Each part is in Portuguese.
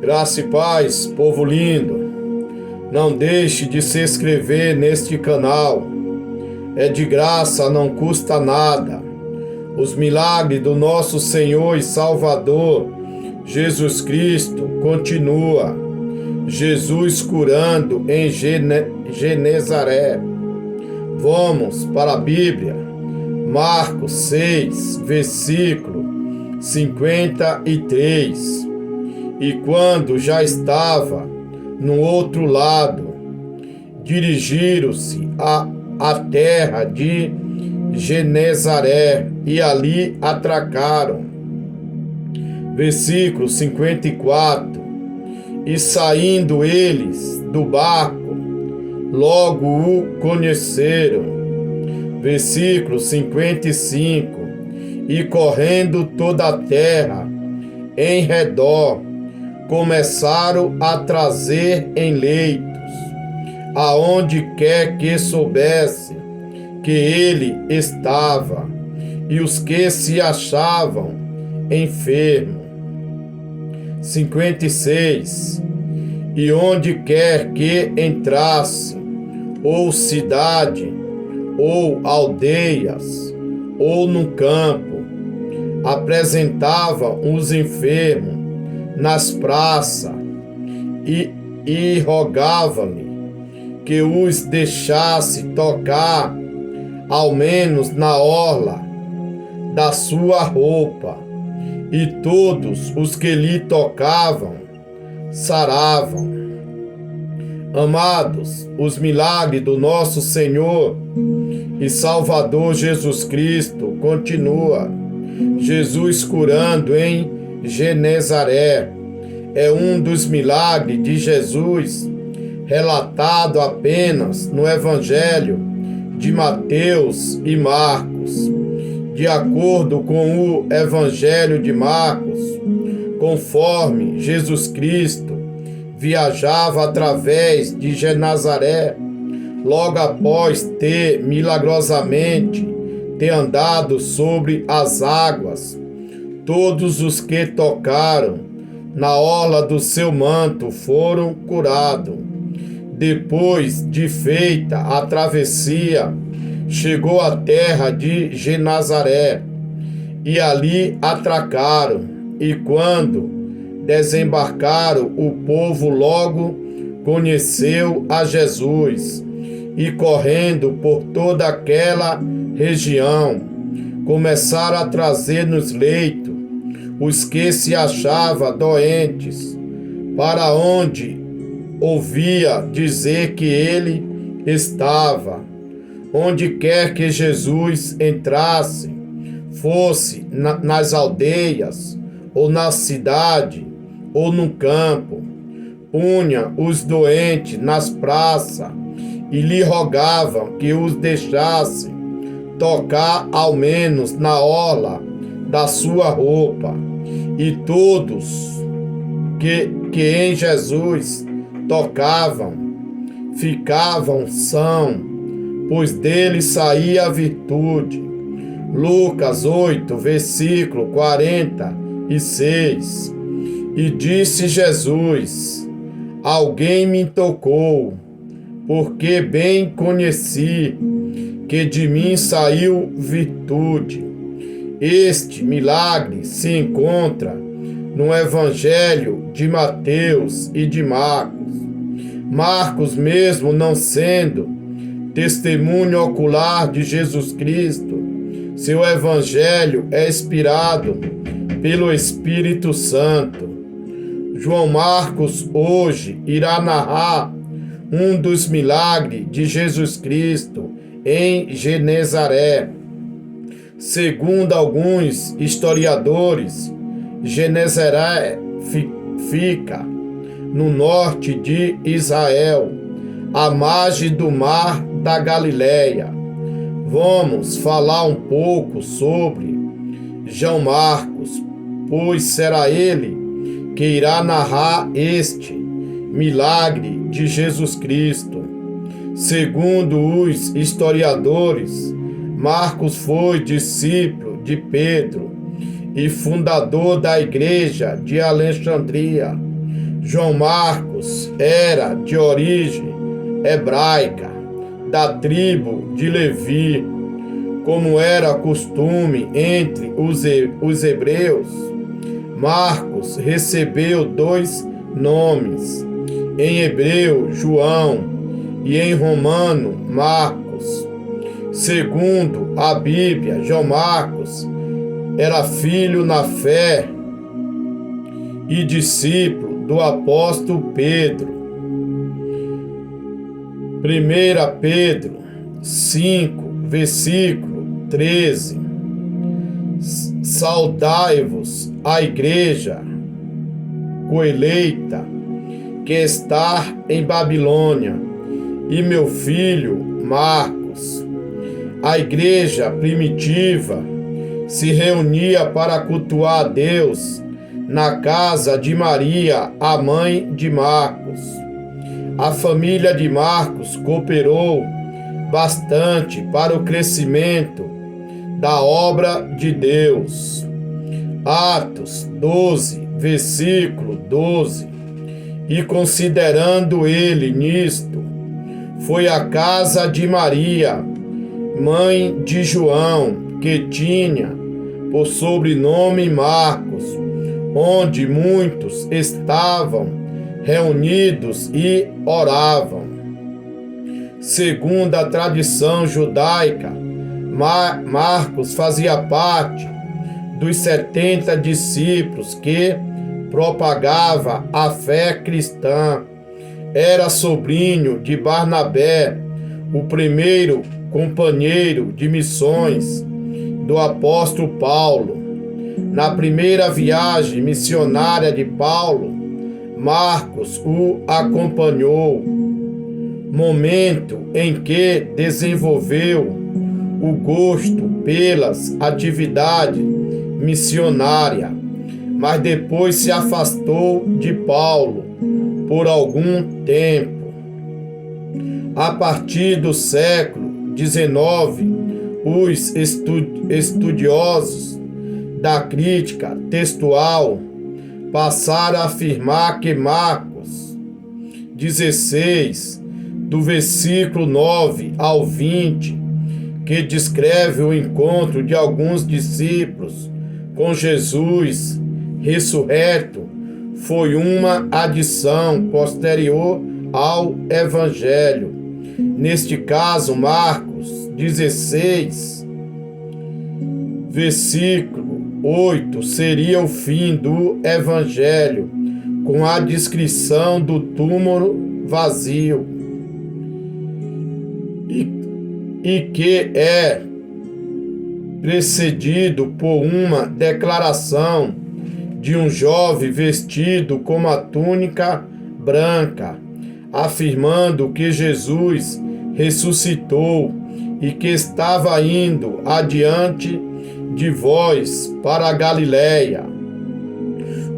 Graça e paz, povo lindo. Não deixe de se inscrever neste canal. É de graça, não custa nada. Os milagres do nosso Senhor e Salvador, Jesus Cristo, continua. Jesus curando em Genezaré. Vamos para a Bíblia. Marcos 6, versículo 53. E quando já estava no outro lado, dirigiram-se à terra de Genezaré e ali atracaram. Versículo 54. E saindo eles do barco, logo o conheceram. Versículo 55. E correndo toda a terra em redor, começaram a trazer em leitos, aonde quer que soubesse que ele estava, e os que se achavam enfermos. 56. E onde quer que entrasse, ou cidade, ou aldeias, ou no campo, apresentavam os enfermos nas praças e rogava-lhe que os deixasse tocar ao menos na orla da sua roupa, e todos os que lhe tocavam saravam. Amados, os milagres do nosso Senhor e Salvador Jesus Cristo continua. Jesus curando em Genezaré é um dos milagres de Jesus relatado apenas no Evangelho de Mateus e Marcos. De acordo com o Evangelho de Marcos, conforme Jesus Cristo viajava através de Genezaré, logo após ter milagrosamente andado sobre as águas, todos os que tocaram na orla do seu manto foram curados. Depois de feita a travessia, chegou à terra de Genezaré e ali atracaram. E quando desembarcaram, o povo logo conheceu a Jesus e, correndo por toda aquela região, começaram a trazer nos leitos os que se achavam doentes, para onde ouvia dizer que ele estava. Onde quer que Jesus entrasse, fosse nas aldeias, ou na cidade, ou no campo, punha os doentes nas praças e lhe rogavam que os deixasse tocar ao menos na orla da sua roupa. E todos que em Jesus tocavam ficavam sãos, pois dele saía a virtude. Lucas 8, versículo 46. E disse Jesus: alguém me tocou, porque bem conheci que de mim saiu virtude. Este milagre se encontra no Evangelho de Mateus e de Marcos. Marcos, mesmo não sendo testemunho ocular de Jesus Cristo, seu Evangelho é inspirado pelo Espírito Santo. João Marcos hoje irá narrar um dos milagres de Jesus Cristo em Genezaré. Segundo alguns historiadores, Genezaré fica no norte de Israel, à margem do mar da Galileia. Vamos falar um pouco sobre João Marcos, pois será ele que irá narrar este milagre de Jesus Cristo. Segundo os historiadores, Marcos foi discípulo de Pedro e fundador da igreja de Alexandria. João Marcos era de origem hebraica, da tribo de Levi. Como era costume entre os hebreus, Marcos recebeu 2 nomes, em hebreu João e em romano Marcos. Segundo a Bíblia, João Marcos era filho na fé e discípulo do apóstolo Pedro. 1 Pedro 5, versículo 13. Saudai-vos a igreja coeleita que está em Babilônia e meu filho Marcos. A igreja primitiva se reunia para cultuar a Deus na casa de Maria, a mãe de Marcos. A família de Marcos cooperou bastante para o crescimento da obra de Deus. Atos 12, versículo 12. E considerando ele nisto, foi à casa de Maria, mãe de João, que tinha por sobrenome Marcos, onde muitos estavam reunidos e oravam. Segundo a tradição judaica, Marcos fazia parte dos 70 discípulos que propagava a fé cristã. Era sobrinho de Barnabé, o primeiro companheiro de missões do apóstolo Paulo. Na primeira viagem missionária de Paulo, Marcos o acompanhou, momento em que desenvolveu o gosto pelas atividades missionárias, mas depois se afastou de Paulo por algum tempo. A partir do século XIX, os estudiosos da crítica textual passaram a afirmar que Marcos 16, do versículo 9 ao 20, que descreve o encontro de alguns discípulos com Jesus ressurreto, foi uma adição posterior ao Evangelho. Neste caso, Marcos 16, versículo 8, seria o fim do Evangelho, com a descrição do túmulo vazio, e que é precedido por uma declaração de um jovem vestido com uma túnica branca, afirmando que Jesus ressuscitou e que estava indo adiante de vós para a Galileia.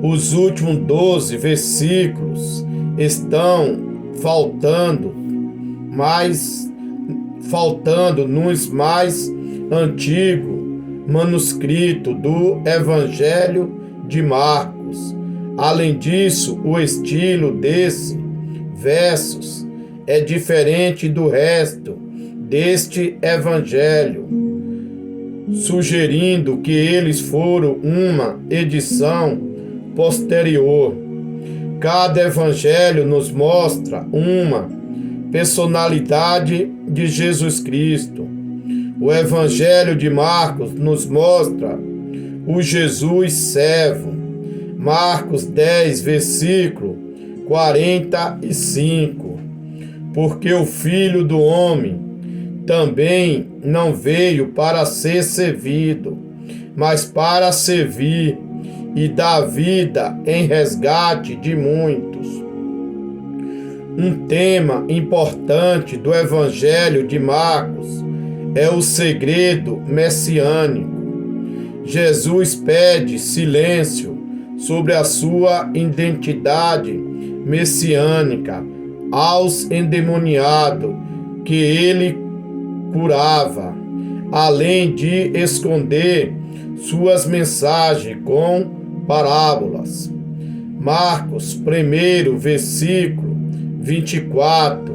Os últimos 12 versículos estão faltando nos mais antigo manuscrito do Evangelho de Marcos. Além disso, o estilo desses versos é diferente do resto deste Evangelho, sugerindo que eles foram uma edição posterior. Cada Evangelho nos mostra uma personalidade de Jesus Cristo. O Evangelho de Marcos nos mostra o Jesus servo. Marcos 10, versículo 45. Porque o Filho do Homem também não veio para ser servido, mas para servir e dar vida em resgate de muitos. Um tema importante do Evangelho de Marcos é o segredo messiânico. Jesus pede silêncio sobre a sua identidade messiânica aos endemoniados que ele curava, além de esconder suas mensagens com parábolas. Marcos 1, versículo 24,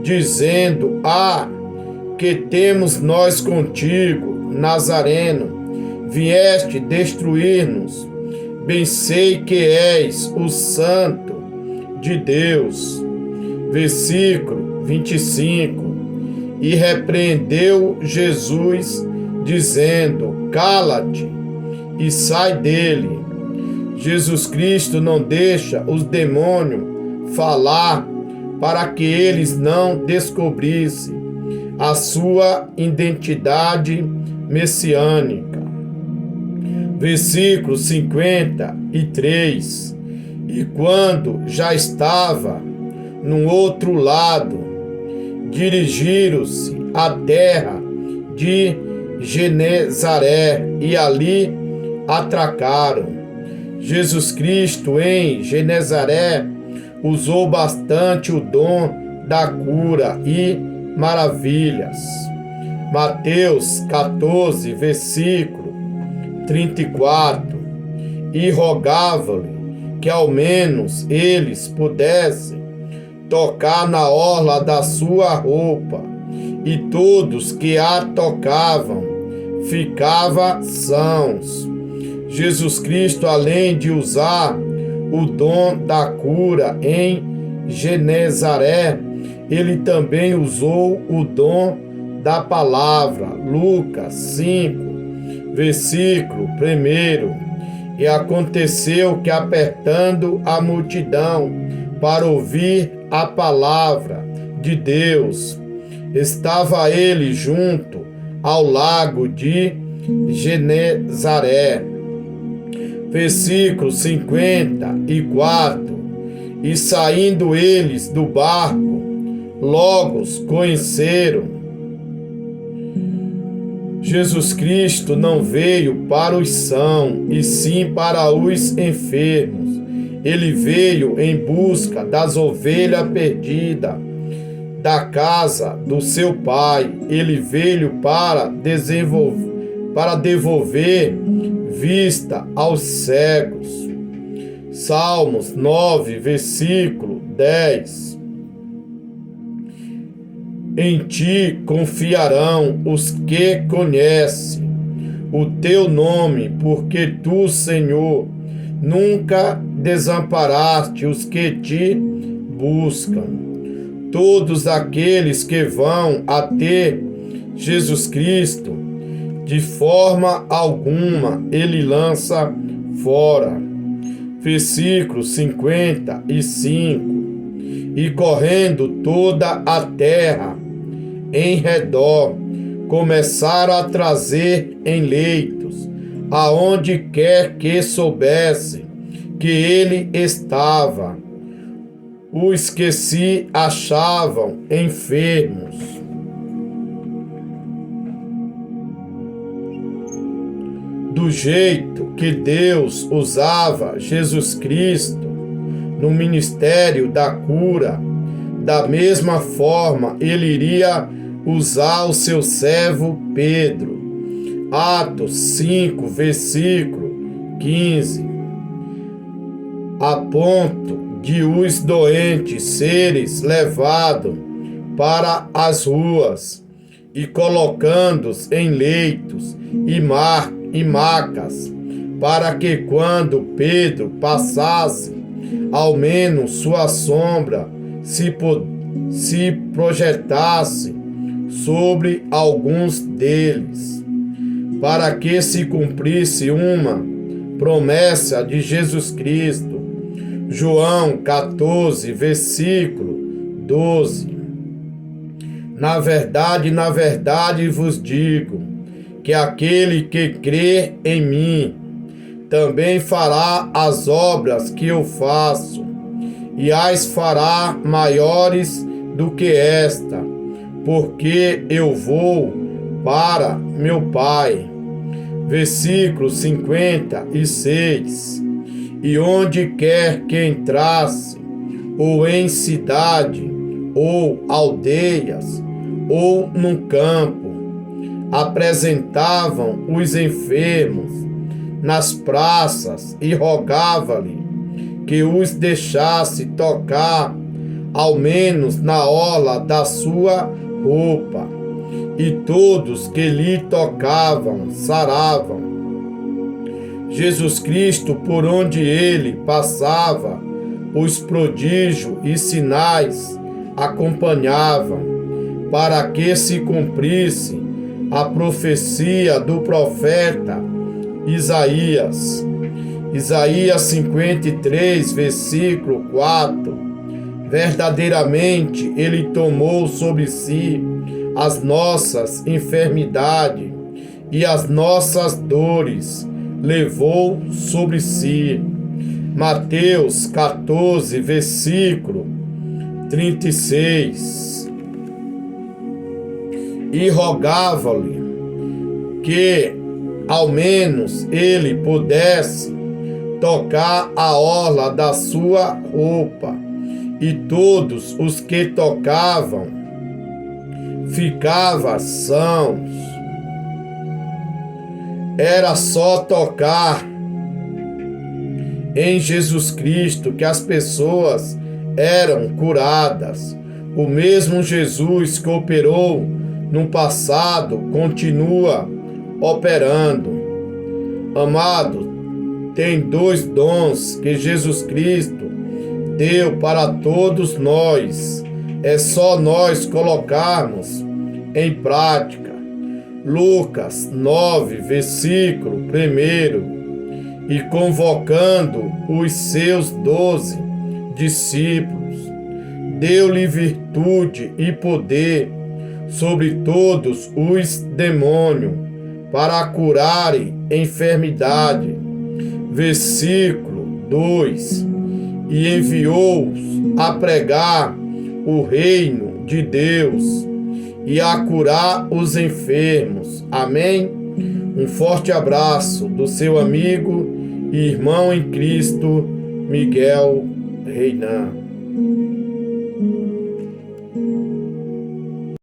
dizendo: que temos nós contigo, Nazareno? Vieste destruir-nos. Bem sei que és o Santo de Deus. Versículo 25. E repreendeu Jesus, dizendo: cala-te e sai dele. Jesus Cristo não deixa os demônios falar para que eles não descobrissem a sua identidade messiânica. Versículo 53. E quando já estava no outro lado, dirigiram-se à terra de Genezaré e ali atracaram. Jesus Cristo em Genezaré usou bastante o dom da cura e maravilhas. Mateus 14, versículo 34. E rogava-lhe que ao menos eles pudessem tocar na orla da sua roupa, e todos que a tocavam ficavam sãos. Jesus Cristo, além de usar o dom da cura em Genezaré, ele também usou o dom da palavra. Lucas 5, versículo 1. E aconteceu que, apertando a multidão para ouvir a palavra de Deus, estava ele junto ao lago de Genezaré. Versículo 54. E saindo eles do barco, logo os conheceram. Jesus Cristo não veio para os sãos, e sim para os enfermos. Ele veio em busca das ovelhas perdidas da casa do seu Pai. Ele veio para devolver vista aos cegos. Salmos 9, versículo 10. Em ti confiarão os que conhecem o teu nome, porque tu, Senhor, nunca desamparaste os que te buscam. Todos aqueles que vão até Jesus Cristo, de forma alguma ele lança fora. Versículo 55. E correndo toda a terra em redor, começaram a trazer em leitos, aonde quer que soubessem que ele estava, os que se achavam enfermos. Do jeito que Deus usava Jesus Cristo no ministério da cura, da mesma forma ele iria usar o seu servo Pedro. Atos 5, versículo 15. A ponto de os doentes serem levados para as ruas e colocando-os em leitos e macas, para que quando Pedro passasse, ao menos sua sombra se projetasse sobre alguns deles, para que se cumprisse uma promessa de Jesus Cristo. João 14, versículo 12. Na verdade vos digo, que aquele que crê em mim, também fará as obras que eu faço, e as fará maiores do que esta, porque eu vou para meu Pai. Versículo 56. E onde quer que entrasse, ou em cidade, ou aldeias, ou no campo, apresentavam os enfermos nas praças e rogava-lhe que os deixasse tocar, ao menos na orla da sua roupa. E todos que lhe tocavam saravam. Jesus Cristo, por onde ele passava, os prodígios e sinais acompanhavam, para que se cumprisse a profecia do profeta Isaías. Isaías 53, versículo 4. Verdadeiramente ele tomou sobre si as nossas enfermidades e as nossas dores levou sobre si. Mateus 14, versículo 36. E rogava-lhe que ao menos ele pudesse tocar a orla da sua roupa, e todos os que tocavam ficavam sãos. Era só tocar em Jesus Cristo que as pessoas eram curadas. O mesmo Jesus que operou no passado continua operando. Amado, tem dois dons que Jesus Cristo deu para todos nós. É só nós colocarmos em prática. Lucas 9, versículo 1. E convocando os seus 12 discípulos, deu-lhe virtude e poder sobre todos os demônios, para curarem enfermidade. Versículo 2. E enviou-os a pregar o reino de Deus e a curar os enfermos. Amém? Um forte abraço do seu amigo e irmão em Cristo, Miguel Reinan.